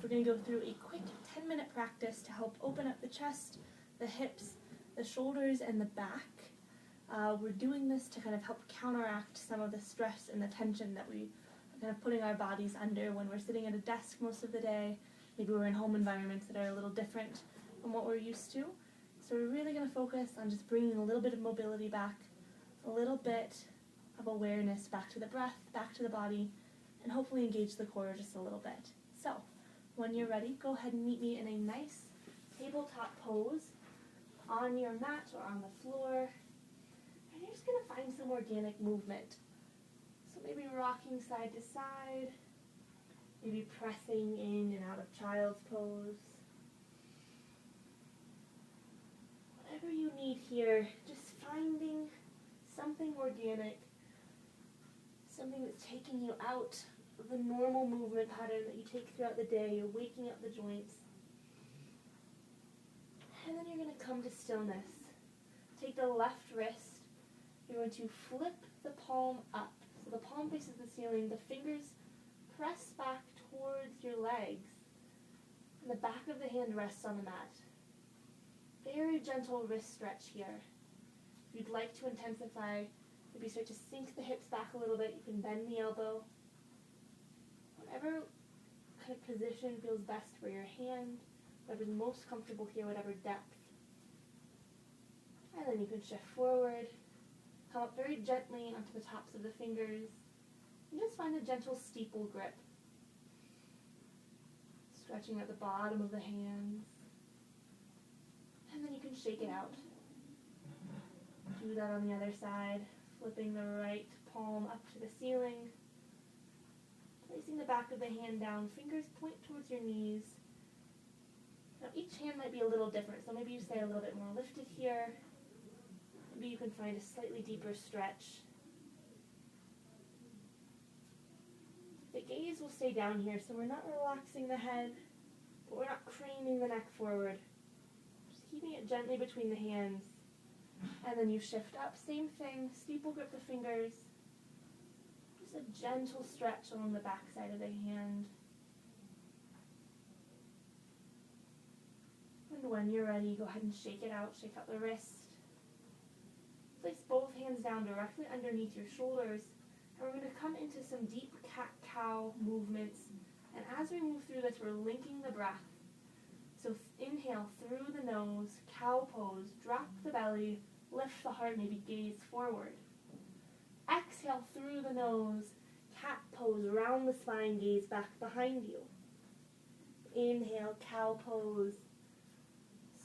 We're going to go through a quick 10-minute practice to help open up the chest, the hips, the shoulders, and the back. We're doing this to kind of help counteract some of the stress and the tension that we are kind of putting our bodies under when we're sitting at a desk most of the day. Maybe we're in home environments that are a little different from what we're used to. So we're really going to focus on just bringing a little bit of mobility back, a little bit of awareness back to the breath, back to the body, and hopefully engage the core just a little bit. So, when you're ready, go ahead and meet me in a nice tabletop pose on your mat or on the floor. And you're just going to find some organic movement. So maybe rocking side to side, maybe pressing in and out of child's pose. Whatever you need here, just finding something organic, something that's taking you out of the normal movement pattern that you take throughout the day. You're waking up the joints. And then you're going to come to stillness. Take the left wrist. You're going to flip the palm up. So the palm faces the ceiling. The fingers press back towards your legs. And the back of the hand rests on the mat. Very gentle wrist stretch here. If you'd like to intensify, maybe start to sink the hips back a little bit. You can bend the elbow. Whatever kind of position feels best for your hand, whatever's most comfortable here, whatever depth. And then you can shift forward, come up very gently onto the tops of the fingers, and just find a gentle steeple grip. Stretching at the bottom of the hands. And then you can shake it out. Do that on the other side, flipping the right palm up to the ceiling. Placing the back of the hand down, fingers point towards your knees. Now each hand might be a little different, so maybe you stay a little bit more lifted here. Maybe you can find a slightly deeper stretch. The gaze will stay down here, so we're not relaxing the head, but we're not craning the neck forward. Just keeping it gently between the hands. And then you shift up, same thing, steeple grip the fingers. Just a gentle stretch along the back side of the hand. And when you're ready, go ahead and shake it out, shake out the wrist. Place both hands down directly underneath your shoulders. And we're going to come into some deep cat-cow movements. And as we move through this, we're linking the breath. So inhale through the nose, cow pose, drop the belly, lift the heart, maybe gaze forward. Exhale through the nose, cat pose, round the spine, gaze back behind you. Inhale, cow pose.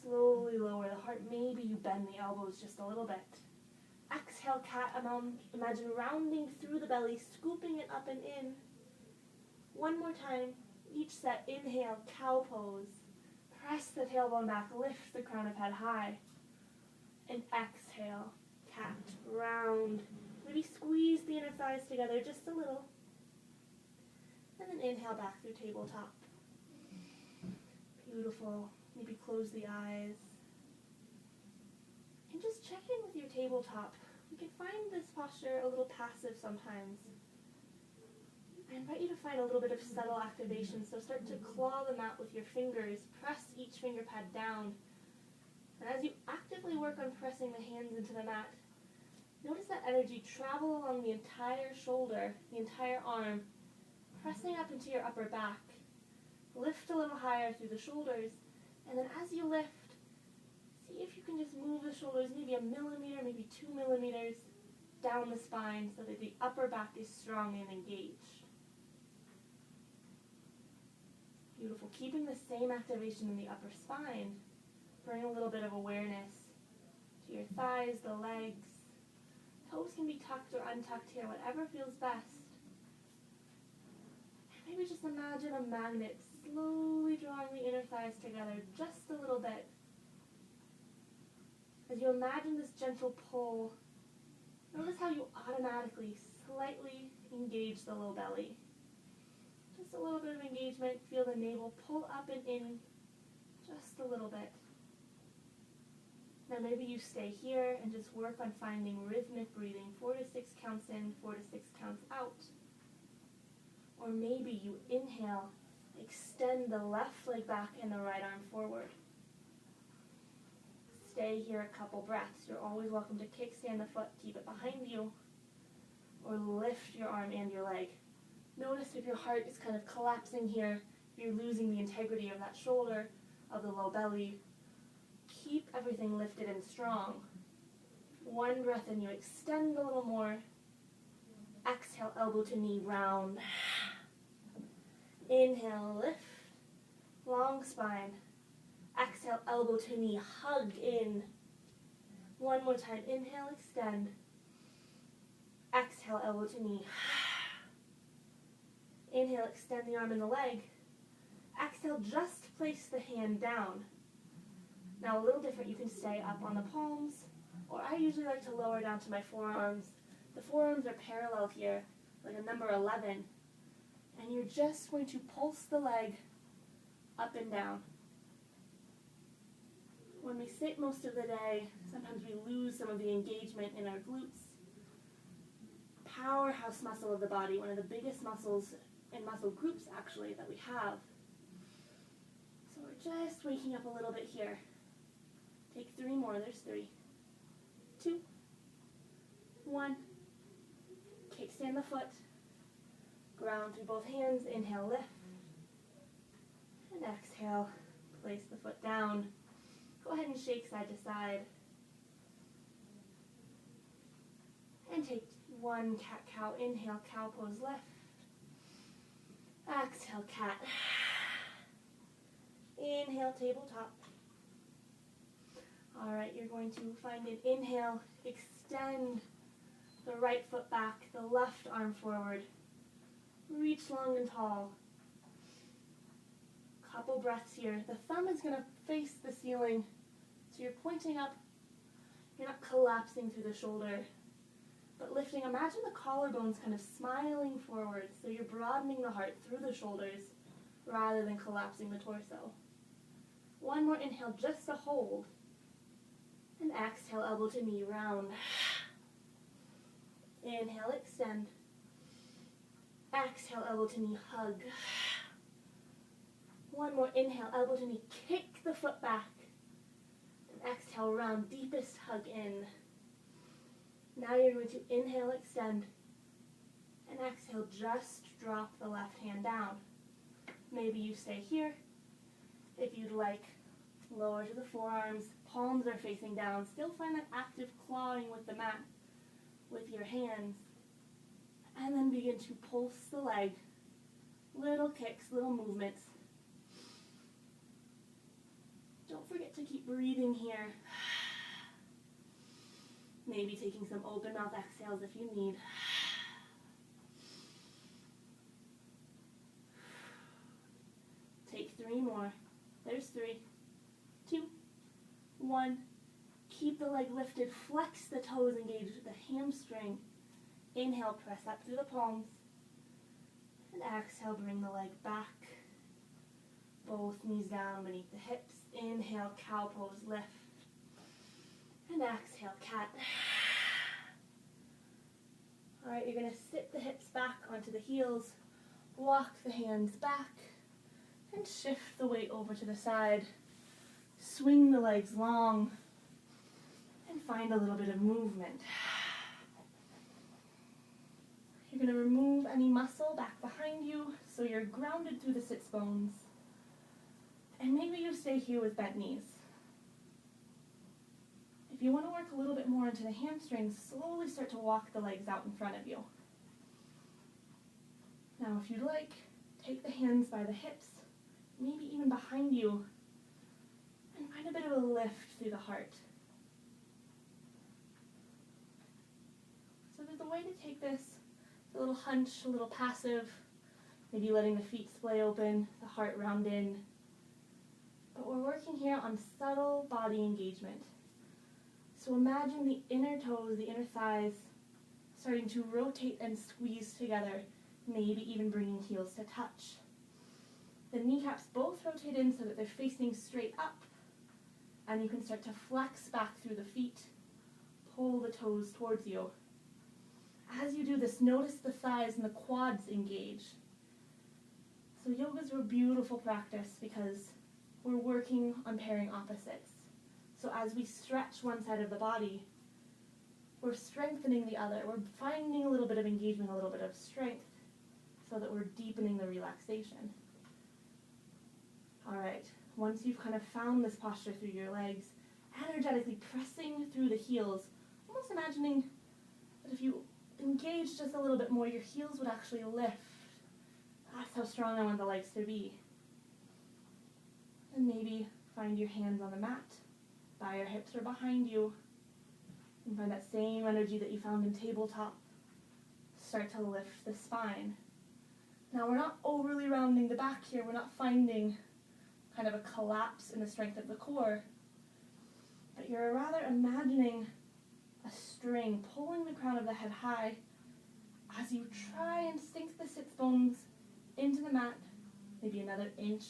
Slowly lower the heart, maybe you bend the elbows just a little bit. Exhale, cat, imagine rounding through the belly, scooping it up and in. One more time, each set, inhale, cow pose. Press the tailbone back, lift the crown of head high. And exhale, cat, round. Maybe squeeze the inner thighs together just a little. And then inhale back through tabletop. Beautiful. Maybe close the eyes. And just check in with your tabletop. You can find this posture a little passive sometimes. I invite you to find a little bit of subtle activation. So start to claw the mat with your fingers. Press each finger pad down. And as you actively work on pressing the hands into the mat, notice that energy travel along the entire shoulder, the entire arm, pressing up into your upper back. Lift a little higher through the shoulders. And then as you lift, see if you can just move the shoulders maybe 1 millimeter, maybe 2 millimeters down the spine so that the upper back is strong and engaged. Beautiful. Keeping the same activation in the upper spine. Bring a little bit of awareness to your thighs, the legs. Toes can be tucked or untucked here, whatever feels best. And maybe just imagine a magnet slowly drawing the inner thighs together just a little bit. As you imagine this gentle pull, notice how you automatically slightly engage the low belly. Just a little bit of engagement. Feel the navel pull up and in just a little bit. Now maybe you stay here and just work on finding rhythmic breathing, 4 to 6 counts in, 4 to 6 counts out. Or maybe you inhale Extend the left leg back and the right arm forward. Stay here a couple breaths. You're always welcome to kickstand the foot, keep it behind you, or lift your arm and your leg. Notice if your heart is kind of collapsing here, if you're losing the integrity of that shoulder, of the low belly. Keep everything lifted and strong. One breath in, you extend a little more. Exhale, elbow to knee, round. Inhale, lift, long spine. Exhale, elbow to knee, hug in. One more time, inhale, extend. Exhale, elbow to knee. Inhale, extend the arm and the leg. Exhale, just place the hand down. Now a little different, you can stay up on the palms, or I usually like to lower down to my forearms. The forearms are parallel here, like a number 11. And you're just going to pulse the leg up and down. When we sit most of the day, sometimes we lose some of the engagement in our glutes. Powerhouse muscle of the body, one of the biggest muscles and muscle groups actually that we have. So we're just waking up a little bit here. Take 3 more, there's 3. 2, 1. Kickstand the foot. Ground through both hands, inhale, lift. And exhale, place the foot down. Go ahead and shake side to side. And take 1 cat-cow, inhale, cow pose, lift. Exhale, cat. Inhale, tabletop. All right, you're going to find an inhale, extend the right foot back, the left arm forward. Reach long and tall. Couple breaths here. The thumb is going to face the ceiling, so you're pointing up. You're not collapsing through the shoulder, but lifting. Imagine the collarbones kind of smiling forward, so you're broadening the heart through the shoulders rather than collapsing the torso. 1 more inhale just to hold. And exhale, elbow to knee, round. Inhale, extend. Exhale, elbow to knee, hug. 1 more inhale, elbow to knee, kick the foot back. And exhale, round, deepest hug in. Now you're going to inhale, extend. And exhale, just drop the left hand down. Maybe you stay here. If you'd like, lower to the forearms, palms are facing down. Still find that active clawing with the mat with your hands. And then begin to pulse the leg. Little kicks, little movements. Don't forget to keep breathing here. Maybe taking some open mouth exhales if you need. Take 3 more. There's 3, 2, 1. Keep the leg lifted. Flex the toes, engage the hamstring. Inhale, press up through the palms. And exhale, bring the leg back. Both knees down beneath the hips. Inhale, cow pose, lift. And exhale, cat. All right, you're going to sit the hips back onto the heels. Walk the hands back. And shift the weight over to the side. Swing the legs long. And find a little bit of movement. You're going to remove any muscle back behind you so you're grounded through the sits bones. And maybe you stay here with bent knees. If you want to work a little bit more into the hamstrings, slowly start to walk the legs out in front of you. Now, if you'd like, take the hands by the hips, maybe even behind you, and find a bit of a lift through the heart. So there's a way to take this, a little hunch, a little passive, maybe letting the feet splay open, the heart round in. But we're working here on subtle body engagement. So imagine the inner toes, the inner thighs, starting to rotate and squeeze together, maybe even bringing heels to touch. The kneecaps both rotate in so that they're facing straight up, and you can start to flex back through the feet, pull the toes towards you. As you do this, notice the thighs and the quads engage. So yoga's a beautiful practice because we're working on pairing opposites. So as we stretch one side of the body, we're strengthening the other. We're finding a little bit of engagement, a little bit of strength, so that we're deepening the relaxation. All right, once you've kind of found this posture through your legs, energetically pressing through the heels, almost imagining that if you engage just a little bit more, your heels would actually lift. That's how strong I want the legs to be. And maybe find your hands on the mat, by your hips or behind you, and find that same energy that you found in tabletop. Start to lift the spine. Now we're not overly rounding the back here. We're not finding kind of a collapse in the strength of the core, but you're rather imagining a string pulling the crown of the head high as you try and sink the sits bones into the mat, maybe another inch.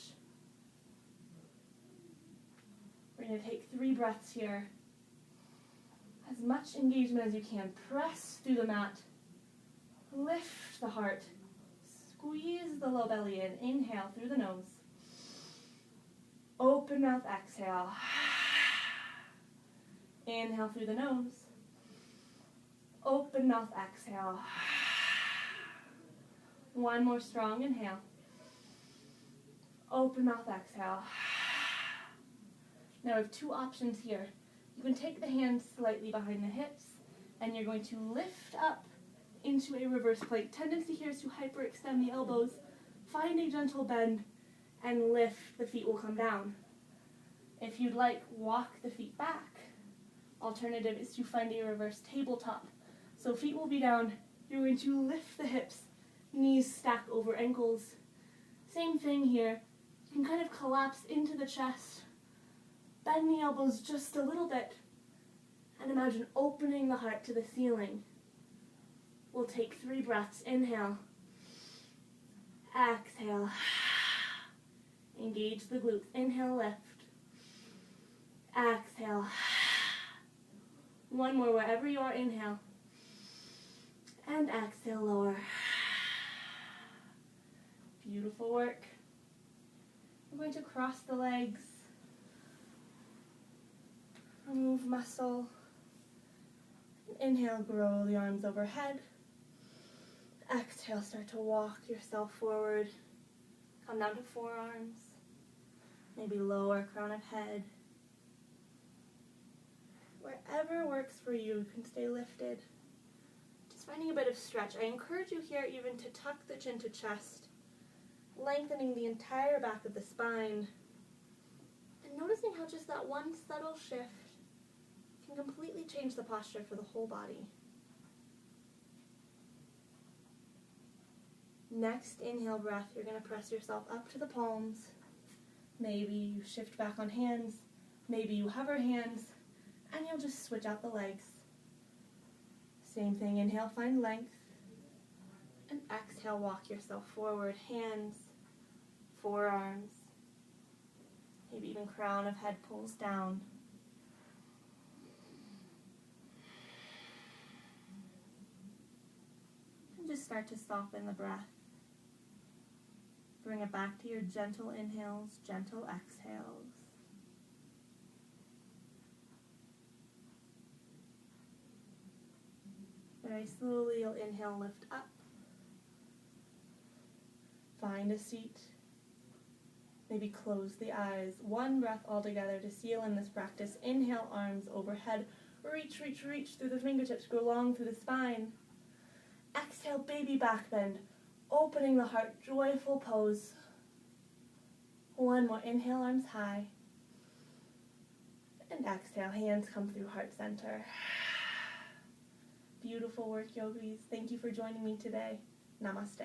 We're going to take 3 breaths here. As much engagement as you can. Press through the mat. Lift the heart. Squeeze the low belly in. Inhale through the nose. Open mouth, exhale. Inhale through the nose. Open mouth, exhale. One more strong inhale. Open mouth, exhale. Now we have 2 options here. You can take the hands slightly behind the hips, and you're going to lift up into a reverse plank. Tendency here is to hyperextend the elbows. Find a gentle bend, and lift. The feet will come down. If you'd like, walk the feet back. Alternative is to find a reverse tabletop. So feet will be down. You're going to lift the hips. Knees stack over ankles. Same thing here. You can kind of collapse into the chest. Bend the elbows just a little bit. And imagine opening the heart to the ceiling. We'll take 3 breaths. Inhale. Exhale. Engage the glutes. Inhale, lift. Exhale. One more wherever you are. Inhale. And exhale, lower. Beautiful work. We're going to cross the legs. Remove muscle. Inhale, grow the arms overhead. Exhale, start to walk yourself forward. Come down to forearms. Maybe lower crown of head. Wherever works for you, you can stay lifted. Just finding a bit of stretch. I encourage you here even to tuck the chin to chest, lengthening the entire back of the spine, and noticing how just that one subtle shift can completely change the posture for the whole body. Next inhale breath, you're going to press yourself up to the palms. Maybe you shift back on hands. Maybe you hover hands, and you'll just switch out the legs. Same thing, inhale, find length. And exhale, walk yourself forward. Hands, forearms. Maybe even crown of head pulls down. And just start to soften the breath. Bring it back to your gentle inhales, gentle exhales. Very slowly, you'll inhale, lift up. Find a seat. Maybe close the eyes. One breath altogether to seal in this practice. Inhale, arms overhead. Reach, reach, reach through the fingertips. Go long through the spine. Exhale, baby back bend. Opening the heart, joyful pose. One more. Inhale, arms high. And exhale, hands come through heart center. Beautiful work, yogis. Thank you for joining me today. Namaste.